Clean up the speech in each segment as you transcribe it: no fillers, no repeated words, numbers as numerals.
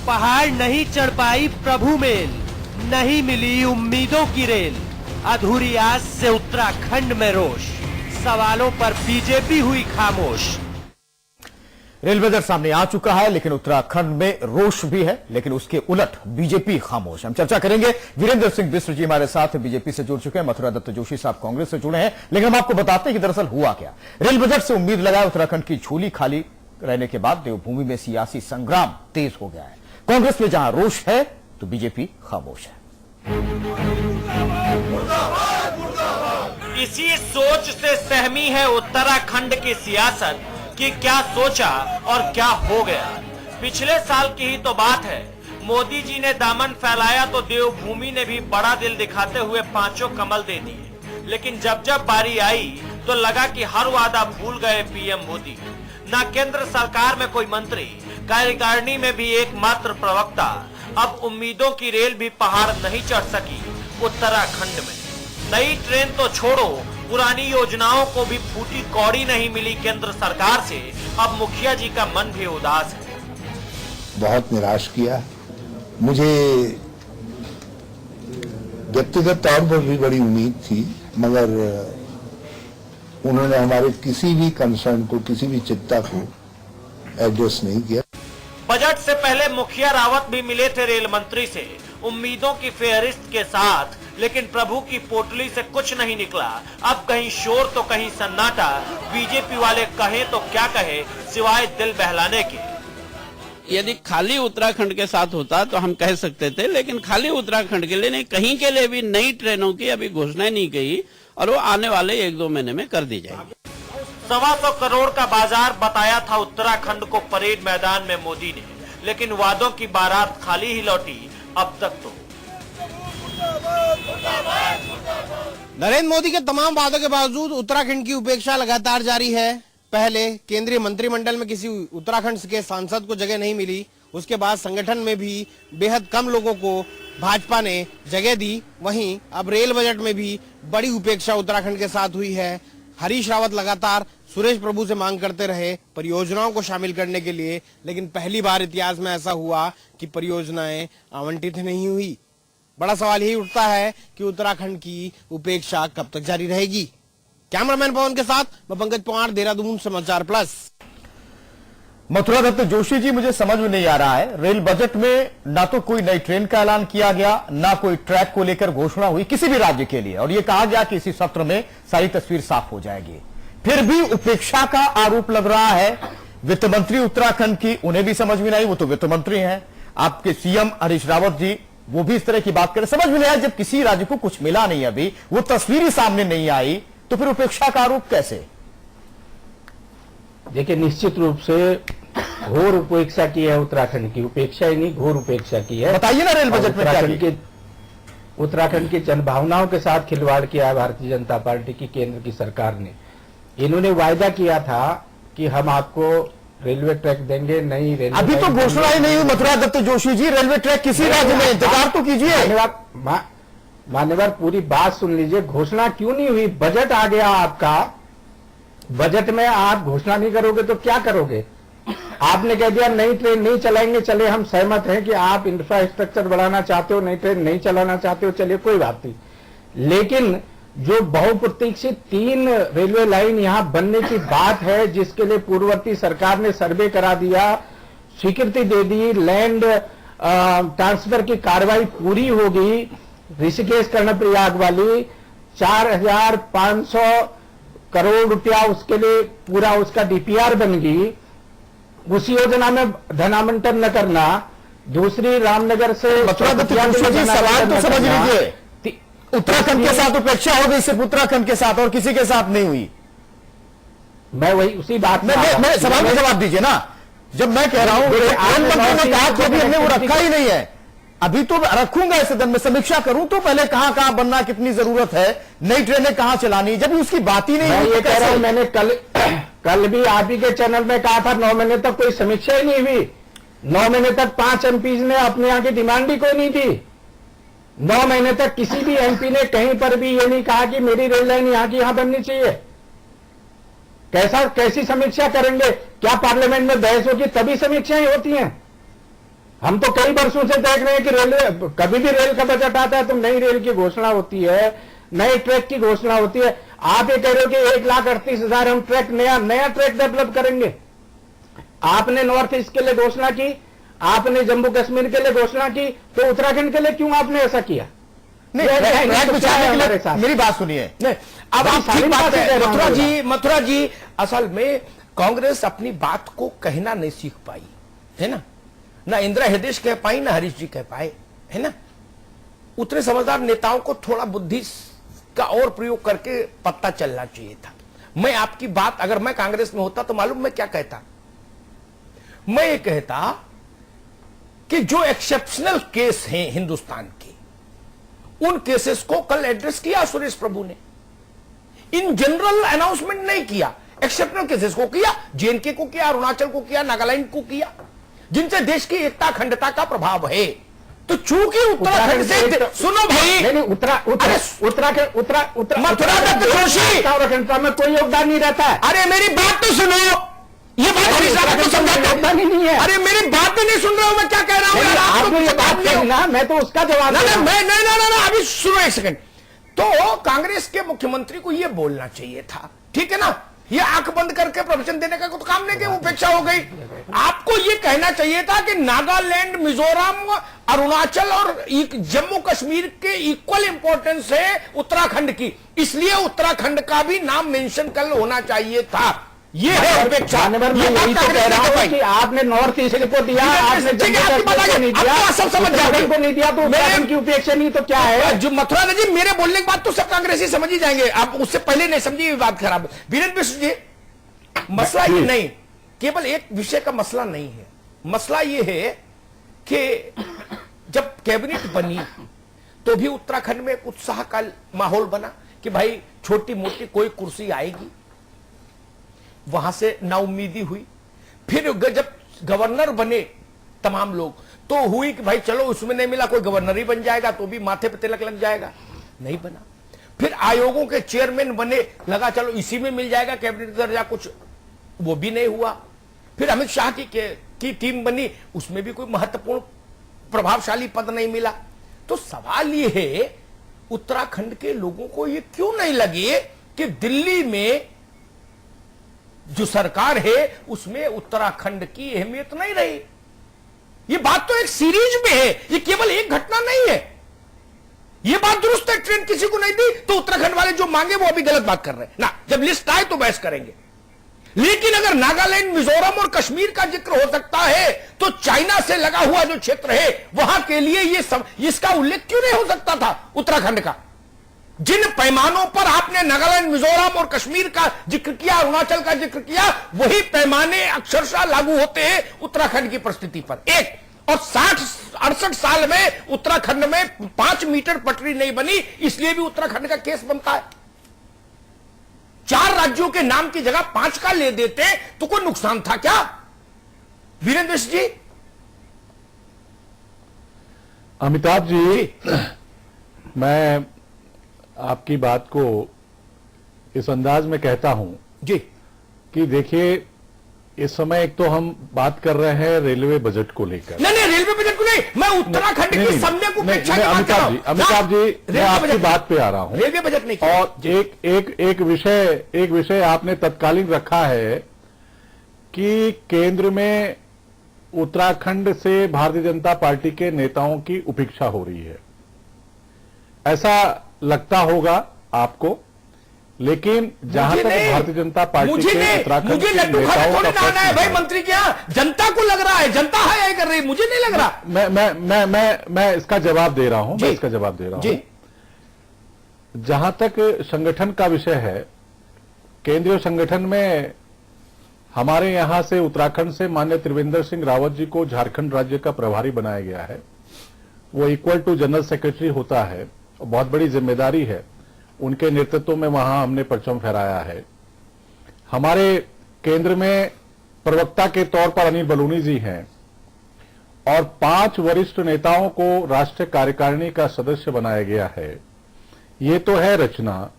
पहाड़ नहीं चढ़ पाई प्रभु मेल, नहीं मिली उम्मीदों की रेल, अधूरी आस से उत्तराखंड में रोष, सवालों पर बीजेपी हुई खामोश। रेल बजट सामने आ चुका है, लेकिन उत्तराखंड में रोष भी है, लेकिन उसके उलट बीजेपी खामोश। हम चर्चा करेंगे। वीरेंद्र सिंह बिश्र जी हमारे साथ बीजेपी से जुड़ चुके हैं, मथुरा दत्त जोशी साहब कांग्रेस से जुड़े हैं। लेकिन हम आपको बताते हैं कि दरअसल हुआ क्या। रेल बजट से उम्मीद लगाए उत्तराखंड की झोली खाली रहने के बाद देवभूमि में सियासी संग्राम तेज हो गया है। कांग्रेस में जहां रोष है तो बीजेपी खामोश है। इसी सोच से सहमी है उत्तराखंड की सियासत कि क्या सोचा और क्या हो गया। पिछले साल की ही तो बात है, मोदी जी ने दामन फैलाया तो देवभूमि ने भी बड़ा दिल दिखाते हुए 5 कमल दे दिए। लेकिन जब जब बारी आई तो लगा कि हर वादा भूल गए पीएम मोदी। न केंद्र सरकार में कोई मंत्री, कार्यकारिणी में भी एकमात्र प्रवक्ता। अब उम्मीदों की रेल भी पहाड़ नहीं चढ़ सकी उत्तराखंड में। नई ट्रेन तो छोड़ो, पुरानी योजनाओं को भी फूटी कौड़ी नहीं मिली केंद्र सरकार से। अब मुखिया जी का मन भी उदास है। बहुत निराश किया मुझे। व्यक्तिगत तौर पर भी बड़ी उम्मीद थी, मगर उन्होंने हमारे किसी भी कंसर्न को, किसी भी चिंता को एड्रेस नहीं किया। बजट से पहले मुखिया रावत भी मिले थे रेल मंत्री से, उम्मीदों की फेहरिस्त के साथ। लेकिन प्रभु की पोटली से कुछ नहीं निकला। अब कहीं शोर तो कहीं सन्नाटा। बीजेपी वाले कहें तो क्या कहे सिवाय दिल बहलाने के। यदि खाली उत्तराखंड के साथ होता तो हम कह सकते थे, लेकिन खाली उत्तराखंड के लिए नहीं, कहीं के लिए भी नई ट्रेनों की अभी घोषणा नहीं की और वो आने वाले 1-2 महीने में कर दी जाएगी। 125 करोड़ का बाजार बताया था उत्तराखंड को परेड मैदान में मोदी ने, लेकिन वादों की बारात खाली ही लौटी अब तक तो। नरेंद्र मोदी के तमाम वादों के बावजूद उत्तराखंड की उपेक्षा लगातार जारी है। पहले केंद्रीय मंत्रिमंडल में किसी उत्तराखंड के सांसद को जगह नहीं मिली, उसके बाद संगठन में भी बेहद कम लोगों को भाजपा ने जगह दी। वहीं अब रेल बजट में भी बड़ी उपेक्षा उत्तराखंड के साथ हुई है। हरीश रावत लगातार सुरेश प्रभु से मांग करते रहे परियोजनाओं को शामिल करने के लिए, लेकिन पहली बार इतिहास में ऐसा हुआ कि परियोजनाएं आवंटित नहीं हुई। बड़ा सवाल यही उठता है कि उत्तराखंड की उपेक्षा कब तक जारी रहेगी। कैमरामैन पवन के साथ मैं पंकज पवार, देहरादून समाचार प्लस। मथुरा दत्त जोशी जी, मुझे समझ में नहीं आ रहा है, रेल बजट में ना तो कोई नई ट्रेन का ऐलान किया गया, ना कोई ट्रैक को लेकर घोषणा हुई किसी भी राज्य के लिए, और यह कहा गया कि इसी सत्र में सारी तस्वीर साफ हो जाएगी। फिर भी उपेक्षा का आरोप लग रहा है वित्त मंत्री उत्तराखंड की। उन्हें भी समझ में नहीं, वो तो वित्त मंत्री हैं। आपके सीएम हरीश रावत जी, वो भी इस तरह की बात करें। समझ में नहीं आया, जब किसी राज्य को कुछ मिला नहीं, अभी वो तस्वीर ही सामने नहीं आई, तो फिर उपेक्षा का आरोप कैसे? देखिए, निश्चित रूप से घोर उपेक्षा की है उत्तराखंड की। उपेक्षा ही नहीं, घोर उपेक्षा की है। बताइए ना रेल बजट में क्या उत्तराखंड की जनभावनाओं के साथ खिलवाड़ किया है भारतीय जनता पार्टी की, केंद्र की सरकार ने। इन्होंने वायदा किया था कि हम आपको रेलवे ट्रैक देंगे, नहीं रेलवे। अभी तो घोषणा ही नहीं हुई मथुरा दत्त जोशी जी, रेलवे ट्रैक किसी राज्य में, इंतजार तो कीजिए। मान्यवर, पूरी बात सुन लीजिए। घोषणा क्यों नहीं हुई? बजट आ गया आपका, बजट में आप घोषणा नहीं करोगे तो क्या करोगे? आपने कह दिया नई ट्रेन नहीं चलाएंगे, चले हम सहमत हैं कि आप इंफ्रास्ट्रक्चर बढ़ाना चाहते हो, नई ट्रेन नहीं चलाना चाहते हो, चलिए कोई बात नहीं। लेकिन जो बहुप्रतीक्षित 3 रेलवे लाइन यहां बनने की बात है, जिसके लिए पूर्ववर्ती सरकार ने सर्वे करा दिया, स्वीकृति दे दी, लैंड ट्रांसफर की कार्रवाई पूरी होगी, ऋषिकेश कर्णप्रयाग वाली 4500 करोड़ रुपया उसके लिए पूरा उसका डीपीआर बन गई। उस योजना में धन आवंटन न करना, दूसरी रामनगर से मथुरा दत्त जोशी जी, सवाल तो समझ लीजिए। उत्तराखंड के साथ उपेक्षा हो गई, सिर्फ उत्तराखंड के साथ और किसी के साथ नहीं हुई। मैं वही उसी बात में मैं सवाल का जवाब दीजिए ना। जब मैं कह रहा हूं रेल मंत्री ने कहा कि अभी हमने वो रखा ही नहीं है, अभी तो रखूंगा इस सदन में, समीक्षा करूं तो पहले कहां कहां बनना, कितनी जरूरत है, नई ट्रेनें कहां चलानी, जब उसकी बात ही नहीं मैं हुई। ये कह रहा हूं, मैंने कल भी आप ही के चैनल में कहा था 9 महीने तक कोई समीक्षा ही नहीं हुई। 9 महीने तक 5 एमपीज ने अपने यहां की डिमांड ही कोई नहीं थी। 9 महीने तक किसी भी एमपी ने कहीं पर भी ये नहीं कहा कि मेरी रेल लाइन यहां की यहां बननी चाहिए। कैसी समीक्षा करेंगे? क्या पार्लियामेंट में बहस होगी तभी समीक्षाएं होती हैं? हम तो कई वर्षों से देख रहे हैं कि रेलवे, कभी भी रेल का बजट आता है तो नई रेल की घोषणा होती है, नए ट्रैक की घोषणा होती है। आप ये कह रहे हो कि 1,38,000 हम ट्रैक नया ट्रैक डेवलप करेंगे। आपने नॉर्थ ईस्ट के लिए घोषणा की, आपने जम्मू कश्मीर के लिए घोषणा की, तो उत्तराखंड के लिए क्यों आपने ऐसा किया? नहीं, ट्रैक बिछाने के लिए मेरी बात सुनिए। नहीं, अब बड़ी आप ठीक सारी बात बातें कह है रहा हूं मथुरा जी, असल में कांग्रेस अपनी बात को कहना नहीं सीख पाई है ना इंदिरा हृदय कह पाई, ना हरीश जी कह पाए, है ना। उतने समझदार नेताओं को थोड़ा बुद्धि का और प्रयोग करके पत्ता चलना चाहिए था। मैं आपकी बात, अगर मैं कांग्रेस में होता तो मालूम मैं क्या कहता? मैं ये कहता कि जो एक्सेप्शनल केस हैं हिंदुस्तान के, उन केसेस को कल एड्रेस किया सुरेश प्रभु ने। इन जनरल अनाउंसमेंट नहीं किया, एक्सेप्शनल केसेस को किया, जेएनके को किया, अरुणाचल को किया, नागालैंड को किया, जिनसे देश की एकता अखंडता का प्रभाव है। तो चूंकि उत्तराखंड से, सुनो भाई, नहीं मथुरा दत्त जोशी अखंडता में कोई योगदान नहीं रहता है। अरे मेरी बात तो सुनो, ये बात हरीश रावत को समझाते योगदान ही नहीं है। अरे मेरी बात भी नहीं सुन रहे हो, मैं क्या कह रहा हूं यार? आपने ये बात कही ना, मैं तो उसका जवाब ना, अभी सुनो एक सेकंड। तो कांग्रेस के मुख्यमंत्री को यह बोलना चाहिए था, ठीक है ना, ये आंख बंद करके प्रवचन देने का कुछ काम नहीं, कि उपेक्षा हो गई। आपको ये कहना चाहिए था कि नागालैंड, मिजोरम, अरुणाचल और जम्मू कश्मीर के इक्वल इंपॉर्टेंस है उत्तराखंड की, इसलिए उत्तराखंड का भी नाम मेंशन कल होना चाहिए था। ये है उपेक्षा। यही तो कह रहा हूं कि आपने नॉर्थ ईस्ट को दिया, आपने जम्मू कश्मीर को नहीं दिया, उत्तराखंड को नहीं दिया, तो उत्तराखंड की उपेक्षा नहीं तो क्या है? जो मथुरा जी, मेरे बोलने के बाद तो सब कांग्रेसी समझ ही जाएंगे, आप उससे पहले नहीं समझिए, बात खराब। वीरेंद्र मिश्र जी, मसला ये नहीं, केवल एक विषय का मसला नहीं है। मसला ये है कि जब कैबिनेट बनी तो भी उत्तराखंड में एक उत्साह का माहौल बना कि भाई छोटी मोटी कोई कुर्सी आएगी, वहां से नाउम्मीदी हुई। फिर जब गवर्नर बने तमाम लोग, तो हुई कि भाई चलो उसमें नहीं मिला, कोई गवर्नर ही बन जाएगा तो भी माथे पे तिलक लग जाएगा, नहीं बना। फिर आयोगों के चेयरमैन बने, लगा चलो इसी में मिल जाएगा कैबिनेट दर्जा, कुछ वो भी नहीं हुआ। फिर अमित शाह की टीम बनी, उसमें भी कोई महत्वपूर्ण प्रभावशाली पद नहीं मिला। तो सवाल ये है, उत्तराखंड के लोगों को ये क्यों नहीं लगे कि दिल्ली में जो सरकार है उसमें उत्तराखंड की अहमियत नहीं रही? ये बात तो एक सीरीज में है, ये केवल एक घटना नहीं है। ये बात दुरुस्त है, ट्रेन किसी को नहीं दी तो उत्तराखंड वाले जो मांगे वो अभी गलत बात कर रहे हैं ना। जब लिस्ट आए तो बहस करेंगे। लेकिन अगर नागालैंड, मिजोरम और कश्मीर का जिक्र हो सकता है तो चाइना से लगा हुआ जो क्षेत्र है वहां के लिए इसका उल्लेख क्यों नहीं हो सकता था उत्तराखंड का? जिन पैमानों पर आपने नागालैंड, मिजोरम और कश्मीर का जिक्र किया, अरुणाचल का जिक्र किया, वही पैमाने अक्षरशः लागू होते हैं उत्तराखंड की परिस्थिति पर। एक और 60-68 साल में उत्तराखंड में 5 मीटर पटरी नहीं बनी, इसलिए भी उत्तराखंड का केस बनता है। 4 राज्यों के नाम की जगह 5 का ले देते तो कोई नुकसान था क्या? वीरेंद्र जी, अमिताभ जी, मैं आपकी बात को इस अंदाज में कहता हूं जी कि देखिए, इस समय एक तो हम बात कर रहे हैं रेलवे बजट को लेकर। नहीं, रेलवे बजट को नहीं, मैं उत्तराखंड की सम्यक उपेक्षा की बात कर रहा हूं। अमिताभ जी, मैं आपकी बात पे आ रहा हूं। रेलवे बजट नहीं। और एक विषय आपने तत्कालीन रखा है कि केंद्र में उत्तराखंड से भारतीय जनता पार्टी के नेताओं की उपेक्षा हो रही है, ऐसा लगता होगा आपको। लेकिन जहां तक भारतीय जनता पार्टी के उत्तराखंड मुझे लड्डू खाना थोड़ी ना आना है भाई, मंत्री क्या जनता को लग रहा है, जनता है कर रही, मुझे नहीं लग रहा। मैं इसका जवाब दे रहा हूं, मैं इसका जवाब दे रहा हूं। जहां तक संगठन का विषय है, केंद्रीय संगठन में हमारे यहां से उत्तराखंड से माननीय त्रिवेंद्र सिंह रावत जी को झारखंड राज्य का प्रभारी बनाया गया है। वो इक्वल टू जनरल सेक्रेटरी होता है, बहुत बड़ी जिम्मेदारी है। उनके नेतृत्व में वहां हमने परचम फहराया है। हमारे केंद्र में प्रवक्ता के तौर पर अनिल बलूनी जी हैं और 5 वरिष्ठ नेताओं को राष्ट्रीय कार्यकारिणी का सदस्य बनाया गया है। ये तो है रचना।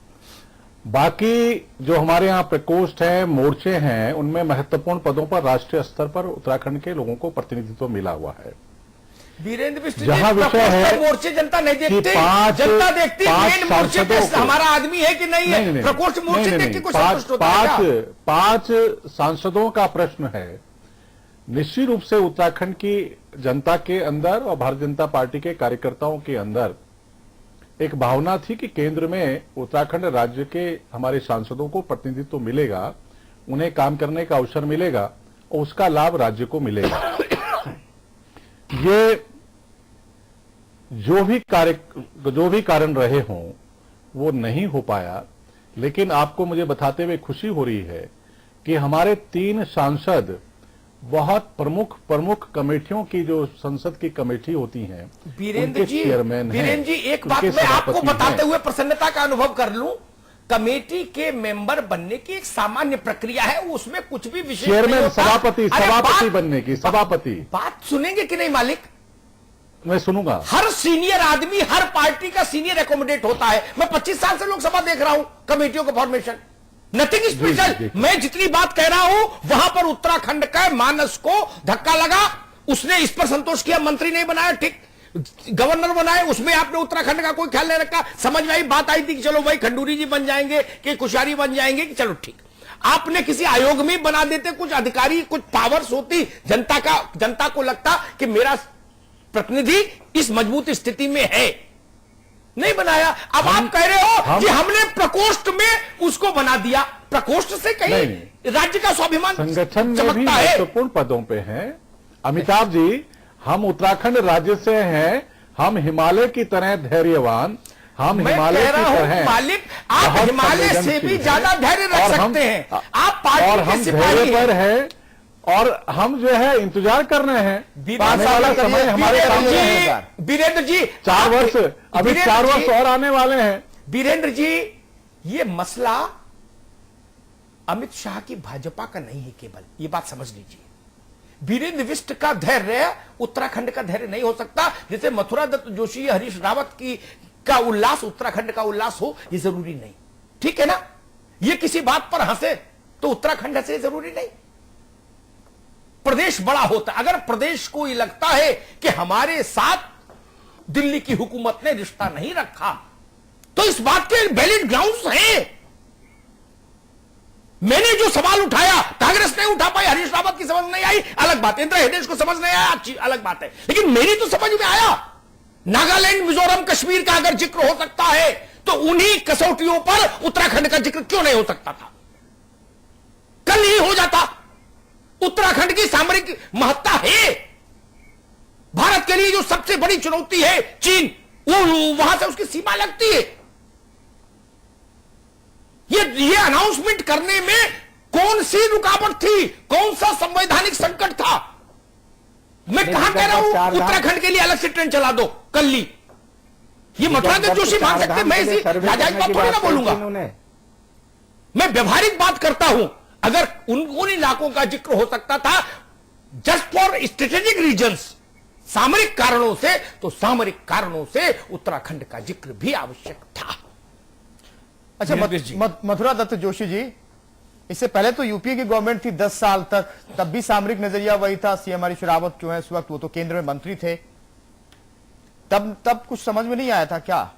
बाकी जो हमारे यहां प्रकोष्ठ हैं, मोर्चे हैं, उनमें महत्वपूर्ण पदों पर राष्ट्रीय स्तर पर उत्तराखंड के लोगों को प्रतिनिधित्व मिला हुआ है। वीरेंद्र मिश्र जी, जहां विषय प्रकोष्ठ है मोर्चे जनता नहीं देखती, जनता देखती मेन मोर्चे पे हमारा आदमी है कि नहीं है। प्रकोष्ठ मोर्चे देख के कुछ संतुष्ट होता है क्या? पांच सांसदों का प्रश्न है। निश्चित रूप से उत्तराखंड की जनता के अंदर और भारतीय जनता पार्टी के कार्यकर्ताओं के अंदर एक भावना थी कि केंद्र में उत्तराखंड राज्य के हमारे सांसदों को प्रतिनिधित्व मिलेगा, उन्हें काम करने का अवसर मिलेगा और उसका लाभ राज्य को मिलेगा। ये जो भी कारण रहे हों वो नहीं हो पाया, लेकिन आपको मुझे बताते हुए खुशी हो रही है कि हमारे 3 सांसद बहुत प्रमुख कमेटियों की, जो संसद की कमेटी होती हैं, वीरेंद्र जी, चेयरमैन हैं, वीरेंद्र जी एक बात मैं आपको बताते हुए प्रसन्नता का अनुभव कर लूं, कमेटी के मेंबर बनने की एक सामान्य प्रक्रिया है, उसमें कुछ भी विशेष चेयरमैन, सभापति बनने की, सभापति। बात सुनेंगे कि नहीं मालिक? मैं सुनूंगा। हर सीनियर आदमी, हर पार्टी का सीनियर एकोमोडेट होता है। मैं 25 साल से लोकसभा देख रहा हूं, कमेटियों का फॉर्मेशन, नथिंग स्पेशल। मैं जितनी बात कह रहा हूं वहां पर उत्तराखंड का मानस को धक्का लगा, उसने इस पर संतोष किया, मंत्री नहीं बनाया, ठीक, गवर्नर बनाए, उसमें आपने उत्तराखंड का कोई ख्याल नहीं रखा। समझ में आई, बात आई थी कि चलो भाई खंडूरी जी बन जाएंगे, कि कुशारी बन जाएंगे, कि चलो ठीक। आपने किसी आयोग में बना देते, कुछ अधिकारी, कुछ पावर्स होती, जनता को लगता कि मेरा प्रतिनिधि इस मजबूत स्थिति में है, नहीं बनाया। अब आप कह रहे हो कि हमने प्रकोष्ठ में उसको बना दिया। प्रकोष्ठ से कहीं राज्य का स्वाभिमान संगठन में भी महत्वपूर्ण पदों पे हैं। अमिताभ जी, हम उत्तराखंड राज्य से हैं, हम हिमालय की तरह धैर्यवान, हम हिमालय की तरह मालिक, आप हिमालय से भी ज्यादा धैर्य रख सकते हैं। आप पार्टी के सिपाही पर है और हम जो है इंतजार कर रहे हैं। आने वाला समय हमारे सामने है। वीरेंद्र जी, 4 वर्ष, अभी 4 वर्ष और आने वाले हैं। वीरेंद्र जी, ये मसला अमित शाह की भाजपा का नहीं है केवल, ये बात समझ लीजिए। वीरेंद्र बिष्ट का धैर्य उत्तराखंड का धैर्य नहीं हो सकता। जैसे मथुरा दत्त जोशी, हरीश रावत का उल्लास उत्तराखंड का उल्लास हो, ये जरूरी नहीं, ठीक है ना? ये किसी बात पर हंसे तो उत्तराखंड हंसे, जरूरी नहीं। प्रदेश बड़ा होता है। अगर प्रदेश को ये लगता है कि हमारे साथ दिल्ली की हुकूमत ने रिश्ता नहीं रखा, तो इस बात के वैलिड ग्राउंड्स हैं। मैंने जो सवाल उठाया, कांग्रेस नहीं उठा पाई, हरीश रावत की समझ नहीं आई, अलग बात है। इंदिरा हृदय को समझ नहीं आया, अच्छी अलग बात है, लेकिन मेरी तो समझ में आया। नागालैंड, मिजोरम, कश्मीर का अगर जिक्र हो सकता है तो उन्हीं कसौटियों पर उत्तराखंड का जिक्र क्यों नहीं हो सकता था? कल ही हो जाता। उत्तराखंड की सामरिक महत्ता है। भारत के लिए जो सबसे बड़ी चुनौती है चीन, वो वहां से उसकी सीमा लगती है। ये अनाउंसमेंट करने में कौन सी रुकावट थी? कौन सा संवैधानिक संकट था? मैं कहां कह रहा हूं उत्तराखंड के लिए अलग से ट्रेन चला दो कल्ली। ये मथुरा दत्त जोशी मान सकते, मैं इसी जायज बात थोड़ी ना बोलूंगा। मैं व्यवहारिक बात करता हूं। अगर उन इलाकों का जिक्र हो सकता था जस्ट फॉर स्ट्रेटेजिक रीजंस, सामरिक कारणों से, तो सामरिक कारणों से उत्तराखंड का जिक्र भी आवश्यक था। अच्छा, मथुरा दत्त जोशी जी, इससे पहले तो यूपीए की गवर्नमेंट थी 10 साल तक, तब भी सामरिक नजरिया वही था। सीएम हरीश रावत जो है इस वक्त, वो तो केंद्र में मंत्री थे, तब कुछ समझ में नहीं आया था क्या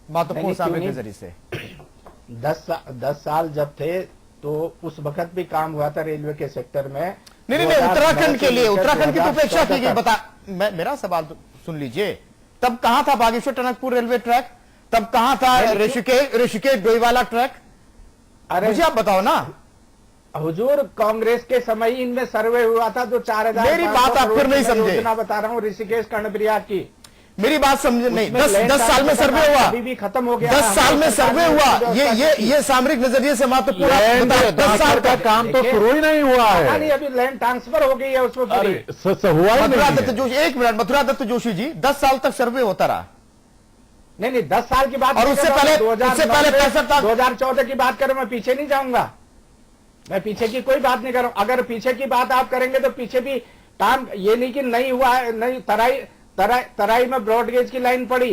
महत्वपूर्ण सामरिक नजरिए से? 10 साल जब थे तो उस वक्त भी काम हुआ था रेलवे के सेक्टर में। नहीं, उत्तराखंड के लिए, उत्तराखंड की तो उपेक्षा की गई। बता, मेरा सवाल तो सुन लीजिए, तब कहां था बागेश्वर टनकपुर रेलवे ट्रैक? तब कहां था ऋषिकेश डोईवाला ट्रैक? अरे मुझे आप बताओ ना। हुजूर, कांग्रेस के समय ही इनमें सर्वे हुआ था जो 4000। मेरी बात आप फिर नहीं समझे। योजना बता रहा हूँ ऋषिकेश कर्णप्रयाग की। मेरी बात समझे नहीं। 10 साल में सर्वे हुआ, अभी भी खत्म हो गया। 10 साल में सर्वे हुआ। ये सामरिक नजरिए से महत्वपूर्ण। 10 साल का काम तो शुरू ही नहीं हुआ है। नहीं, अभी लैंड ट्रांसफर हो गई है उसमें हुआ ही मथुरा दत्त जोशी, एक मिनट, मथुरा दत्त जोशी जी, 10 साल तक सर्वे होता रहा। नहीं, 10 साल की बात, और उससे पहले 2014 की बात करें, मैं पीछे नहीं जाऊंगा। मैं पीछे की कोई बात नहीं कर रहा हूं। अगर पीछे की बात आप करेंगे तो पीछे भी काम, ये नहीं कि नहीं हुआ है, नहीं। तराई में ब्रॉडगेज की लाइन पड़ी।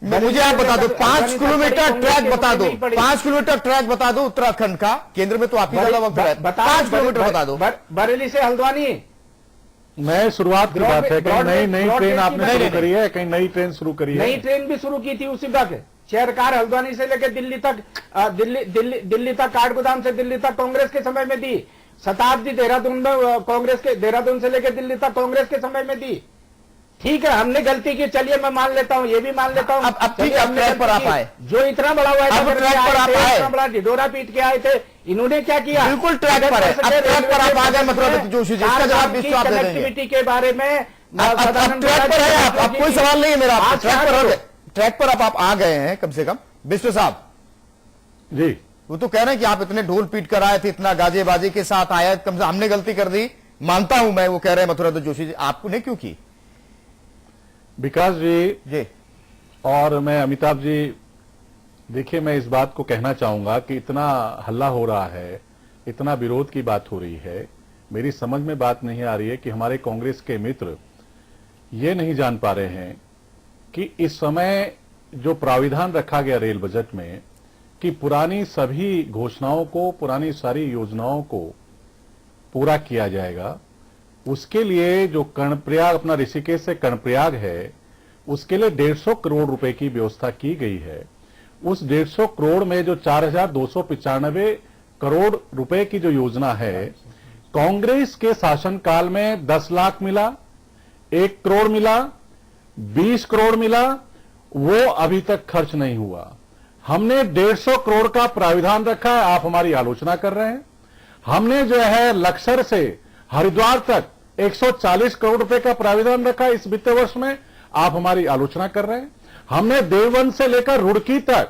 मुझे आप बता दो, 5 किलोमीटर ट्रैक बता दो, 5 किलोमीटर ट्रैक बता दो उत्तराखंड का। केंद्र में तो आप ही ज्यादा वक्त है, 5 किलोमीटर बता दो। बरेली से हल्द्वानी मैं शुरुआत की बात है, कहीं नई ट्रेन आपने शुरू करी है, कहीं नई ट्रेन शुरू करी है। नई ट्रेन भी शुरू की थी उसी वक्त, चेयर कार हल्द्वानी से लेकर दिल्ली तक, दिल्ली तक, काठगोदाम से दिल्ली तक कांग्रेस के समय में दी। शताब्दी देहरादून में कांग्रेस के, देहरादून से लेकर दिल्ली तक कांग्रेस के समय में दी। ठीक है, हमने गलती की, चलिए मैं मान लेता हूँ, ये भी मान लेता हूँ। अब ठीक है, हमने ट्रैक पर आप आए, जो इतना बड़ा हुआ था, इतना बड़ा ढिढोरा पीट के आए थे, इन्होंने क्या किया? बिल्कुल ट्रैक पर है। अब ट्रैक पर आप आ गए मथुरा दत्त जोशी जी, इसका जवाब भी आप दे देंगे। कनेक्टिविटी के बारे में ट्रैक पर है आप, कोई सवाल नहीं है मेरा। ट्रैक पर आप आ गए हैं कम से कम। बिस्व साहब जी, वो तो कह रहे हैं कि आप इतने ढोल पीट कर आए थे, इतना गाजे बाजे के साथ आया, कम से हमने गलती कर दी, मानता हूं मैं, वो कह रहे हैं मथुरा दत्त जोशी जी, आपने क्यों की? विकास जी और मैं अमिताभ जी, देखिए मैं इस बात को कहना चाहूंगा कि इतना हल्ला हो रहा है, इतना विरोध की बात हो रही है, मेरी समझ में बात नहीं आ रही है कि हमारे कांग्रेस के मित्र ये नहीं जान पा रहे हैं कि इस समय जो प्राविधान रखा गया रेल बजट में कि पुरानी सभी घोषणाओं को, पुरानी सारी योजनाओं को पूरा किया जाएगा। उसके लिए जो कर्णप्रयाग, अपना ऋषिकेश से कर्णप्रयाग है, उसके लिए 150 करोड़ रुपए की व्यवस्था की गई है। उस 150 करोड़ में जो 4,295 करोड़ रुपए की जो योजना है, कांग्रेस के शासनकाल में 10 लाख मिला, 1 करोड़ मिला, 20 करोड़ मिला, वो अभी तक खर्च नहीं हुआ। हमने 150 करोड़ का प्राविधान रखा है, आप हमारी आलोचना कर रहे हैं। हमने जो है लक्सर से हरिद्वार तक 140 करोड़ रुपए का प्राविधान रखा है इस वित्त वर्ष में, आप हमारी आलोचना कर रहे हैं। हमने देवबंद से लेकर रुड़की तक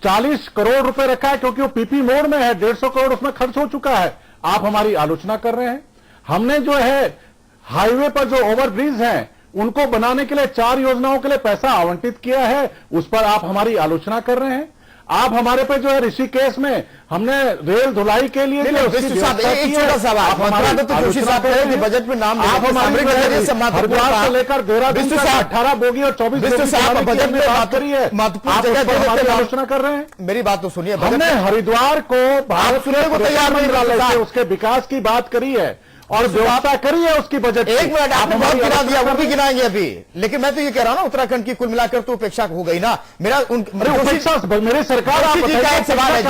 40 करोड़ रुपए रखा है, क्योंकि वो पीपी मोड में है, 150 करोड़ उसमें खर्च हो चुका है, आप हमारी आलोचना कर रहे हैं। हमने जो है हाईवे पर जो ओवरब्रिज हैं, उनको बनाने के लिए 4 योजनाओं के लिए पैसा आवंटित किया है, उस पर आप हमारी आलोचना कर रहे हैं। आप हमारे पे जो है ऋषिकेश में हमने रेल धुलाई के लिए एक छोटा सवाल, मथुरा दत्त जोशी साहब कह रहे हैं कि बजट में नाम आप हमारे हरिद्वार से लेकर देहरादून तक 18 बोगी और 24 बजट में बात करी है, महत्वपूर्ण आलोचना कर रहे हैं। मेरी बात तो सुनिए, हमने हरिद्वार को भारत सुनने को तैयार नहीं, उसके विकास की बात करी है और व्यवस्था करी है उसकी बजट। एक मिनट, आपने बहुत गिरा दिया, वो भी गिनाएंगे अभी, लेकिन मैं तो ये कह रहा हूं ना, उत्तराखंड की कुल मिलाकर तो उपेक्षा हो गई ना। मेरा मेरी सरकार का एक सवाल है,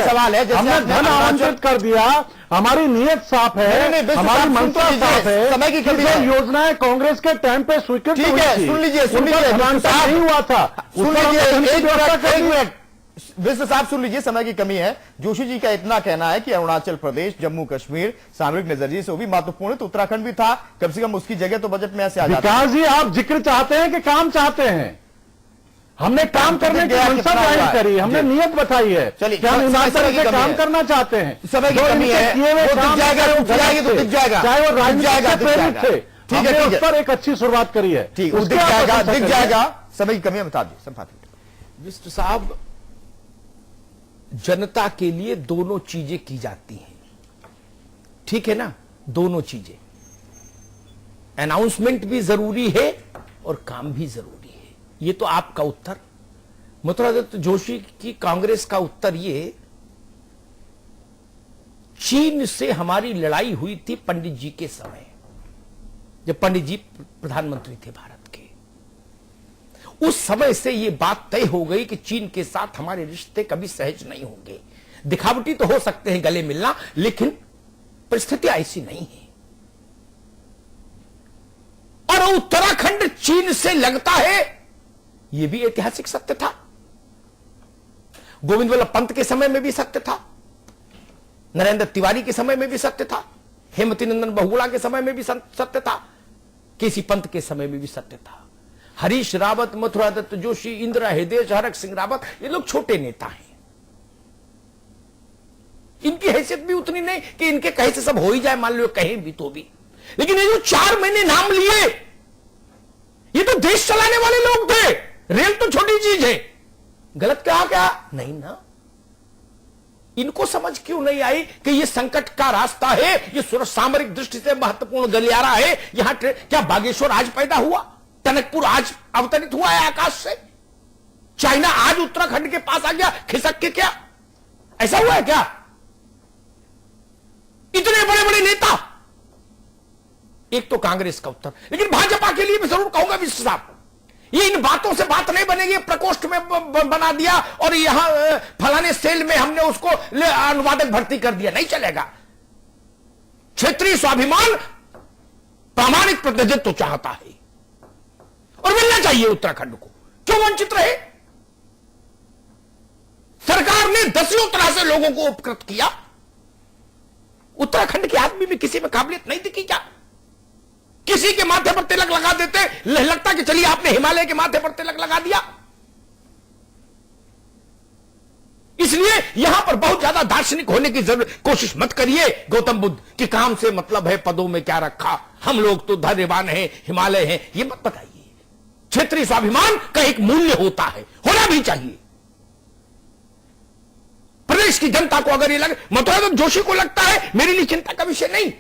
सवाल है, हमने धन आवंटित कर दिया, हमारी नीयत साफ है, हमारी मंशा साफ है, समय की कमी है। योजनाएं कांग्रेस के टाइम पे स्वीकृत ठीक है, सुन लीजिए नहीं हुआ था, सुन लीजिए एक मिनट विश्व साहब, सुन लीजिए, समय की कमी है। जोशी जी का इतना कहना है कि अरुणाचल प्रदेश, जम्मू कश्मीर सामरिक नजरिए से वो भी महत्वपूर्ण है, तो उत्तराखंड भी था, कम से कम उसकी जगह तो बजट में ऐसे आ जाता है। विकास जी, आप जिक्र चाहते हैं कि काम चाहते हैं? हमने काम करने की मंशा जाहिर करी, हमने नियत बताई है। चलिए, क्या हम ईमानदारी से काम करना चाहते हैं? समय की कमी है, चाहे वो राजनीति से प्रेरित थे, ठीक है, उस पर एक अच्छी शुरुआत करी है, ठीक, दिख जाएगा। समय की कमी है, बता दीजिए विष्णु साहब, जनता के लिए दोनों चीजें की जाती हैं, ठीक है ना, दोनों चीजें, अनाउंसमेंट भी जरूरी है और काम भी जरूरी है। ये तो आपका उत्तर। मथुरा दत्त जोशी की कांग्रेस का उत्तर ये, चीन से हमारी लड़ाई हुई थी पंडित जी के समय, जब पंडित जी प्रधानमंत्री थे भारत के। उस समय से यह बात तय हो गई कि चीन के साथ हमारे रिश्ते कभी सहज नहीं होंगे। दिखावटी तो हो सकते हैं गले मिलना, लेकिन परिस्थिति ऐसी नहीं है। और उत्तराखंड चीन से लगता है, यह भी ऐतिहासिक सत्य था। गोविंद वल्लभ पंत के समय में भी सत्य था, नरेंद्र तिवारी के समय में भी सत्य था, हेमवती नंदन बहुगुणा के समय में भी सत्य था, केसी पंत के समय में भी सत्य था। हरीश रावत, मथुरा दत्त जोशी, इंदिरा हृदय, हरक सिंह रावत, ये लोग छोटे नेता हैं। इनकी हैसियत भी उतनी नहीं कि इनके कहे से सब हो ही जाए, मान लो कहें भी तो भी। लेकिन ये जो 4 महीने नाम लिए, ये तो देश चलाने वाले लोग थे। रेल तो छोटी चीज है, गलत कहा क्या? नहीं ना। इनको समझ क्यों नहीं आई कि ये संकट का रास्ता है, ये सामरिक दृष्टि से महत्वपूर्ण गलियारा है। यहां क्या बागेश्वर आज पैदा हुआ? टनकपुर आज अवतरित हुआ है आकाश से? चाइना आज उत्तराखंड के पास आ गया खिसक के? क्या ऐसा हुआ है क्या? इतने बड़े बड़े नेता, एक तो कांग्रेस का उत्तर। लेकिन भाजपा के लिए मैं जरूर कहूंगा विश्व साहब, ये इन बातों से बात नहीं बनेगी। प्रकोष्ठ में बना दिया और यहां फलाने सेल में हमने उसको अनुवादक भर्ती कर दिया, नहीं चलेगा। क्षेत्रीय स्वाभिमान प्रामाणिक प्रतिनिधित्व चाहता है और मिलना चाहिए उत्तराखंड को। क्यों वंचित रहे? सरकार ने दसियों तरह से लोगों को उपकृत किया। उत्तराखंड के आदमी में किसी में काबिलियत नहीं दिखी क्या? किसी के माथे पर तिलक लगा देते, लगता कि चलिए आपने हिमालय के माथे पर तिलक लगा दिया। इसलिए यहां पर बहुत ज्यादा दार्शनिक होने की कोशिश मत करिए गौतम बुद्ध कि काम से मतलब है पदों में क्या रखा, हम लोग तो धैर्यवान हैं, हिमालय हैं, ये मत बताइए। क्षेत्रीय स्वाभिमान का एक मूल्य होता है, होना भी चाहिए। प्रदेश की जनता को अगर ये लगे, मथुरादास जोशी को लगता है, मेरे लिए चिंता का विषय नहीं।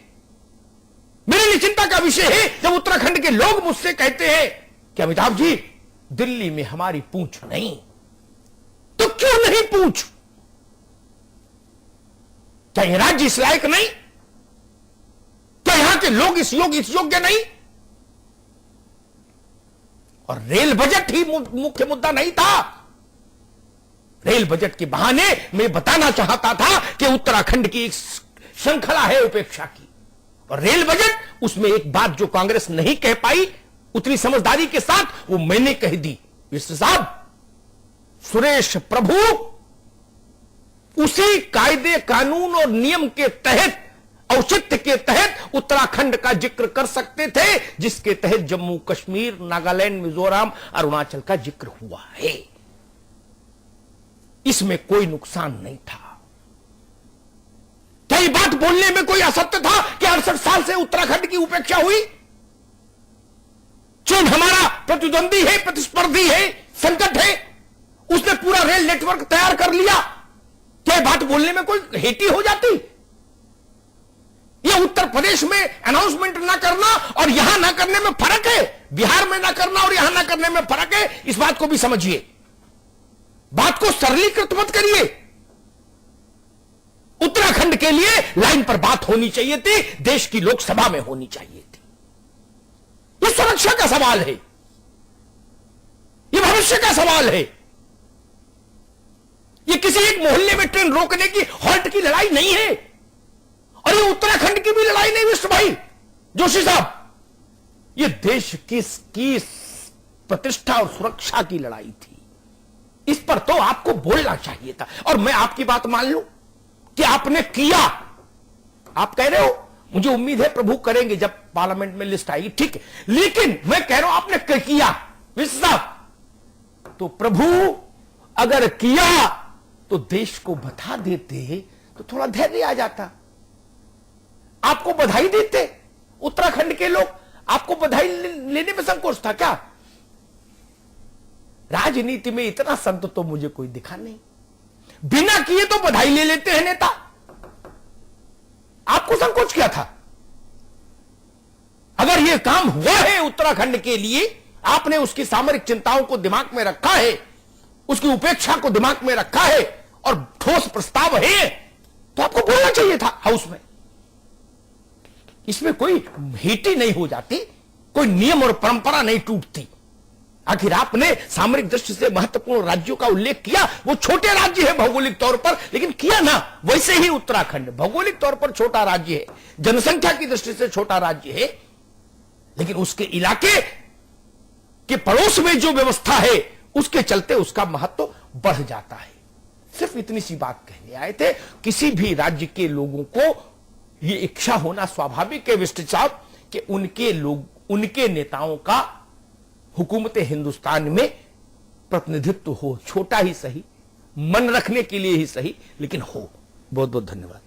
मेरे लिए चिंता का विषय है जब उत्तराखंड के लोग मुझसे कहते हैं कि अमिताभ जी दिल्ली में हमारी पूंछ नहीं, तो क्यों नहीं पूंछ? क्या यह राज्य इस लायक नहीं? क्या यहां के लोग इस योग्य नहीं? और रेल बजट ही मुख्य मुद्दा नहीं था। रेल बजट के बहाने मैं बताना चाहता था कि उत्तराखंड की एक श्रृंखला है उपेक्षा की, और रेल बजट उसमें एक बात जो कांग्रेस नहीं कह पाई उतनी समझदारी के साथ, वो मैंने कह दी। मिस्टर साहब, सुरेश प्रभु उसी कायदे कानून और नियम के तहत, औचित्य के तहत उत्तराखंड का जिक्र कर सकते थे जिसके तहत जम्मू कश्मीर, नागालैंड, मिजोरम, अरुणाचल का जिक्र हुआ है। इसमें कोई नुकसान नहीं था। क्या ये बात बोलने में कोई असत्य था कि 68 साल से उत्तराखंड की उपेक्षा हुई? चीन हमारा प्रतिद्वंदी है, प्रतिस्पर्धी है, संकट है, उसने पूरा रेल नेटवर्क तैयार कर लिया। क्या बात बोलने में कोई हेटी हो जाती? ये उत्तर प्रदेश में अनाउंसमेंट ना करना और यहां ना करने में फर्क है। बिहार में ना करना और यहां ना करने में फर्क है। इस बात को भी समझिए। बात को सरलीकृत मत करिए। उत्तराखंड के लिए लाइन पर बात होनी चाहिए थी, देश की लोकसभा में होनी चाहिए थी। ये सुरक्षा का सवाल है, ये भविष्य का सवाल है। ये किसी एक मोहल्ले में ट्रेन रोकने की, हॉल्ट की लड़ाई नहीं है, और ये उत्तराखंड की भी लड़ाई नहीं विष्णु भाई जोशी साहब। ये देश की प्रतिष्ठा और सुरक्षा की लड़ाई थी। इस पर तो आपको बोलना चाहिए था। और मैं आपकी बात मान लूं कि आपने किया। आप कह रहे हो, मुझे उम्मीद है प्रभु करेंगे जब पार्लियामेंट में लिस्ट आएगी, ठीक है, लेकिन मैं कह रहा हूं आपने किया विष्णु साहब। तो प्रभु अगर किया तो देश को बता देते तो थोड़ा धैर्य आ जाता, आपको बधाई देते। उत्तराखंड के लोग आपको बधाई लेने में संकोच था क्या? राजनीति में इतना संत तो मुझे कोई दिखा नहीं। बिना किए तो बधाई ले लेते हैं नेता। आपको संकोच क्या था? अगर यह काम हुआ है उत्तराखंड के लिए, आपने उसकी सामरिक चिंताओं को दिमाग में रखा है, उसकी उपेक्षा को दिमाग में रखा है और ठोस प्रस्ताव है, तो आपको बोलना चाहिए था हाउस में। इसमें कोई हेटी नहीं हो जाती, कोई नियम और परंपरा नहीं टूटती। आखिर आपने सामरिक दृष्टि से महत्वपूर्ण राज्यों का उल्लेख किया। वो छोटे राज्य है भौगोलिक तौर पर, लेकिन किया ना। वैसे ही उत्तराखंड भौगोलिक तौर पर छोटा राज्य है, जनसंख्या की दृष्टि से छोटा राज्य है, लेकिन उसके इलाके के पड़ोस में जो व्यवस्था है उसके चलते उसका महत्व बढ़ जाता है। सिर्फ इतनी सी बात कहने आए थे। किसी भी राज्य के लोगों को यह इच्छा होना स्वाभाविक है विष्णु साहब कि उनके नेताओं का हुकूमत हिंदुस्तान में प्रतिनिधित्व हो, छोटा ही सही, मन रखने के लिए ही सही, लेकिन हो। बहुत बहुत धन्यवाद।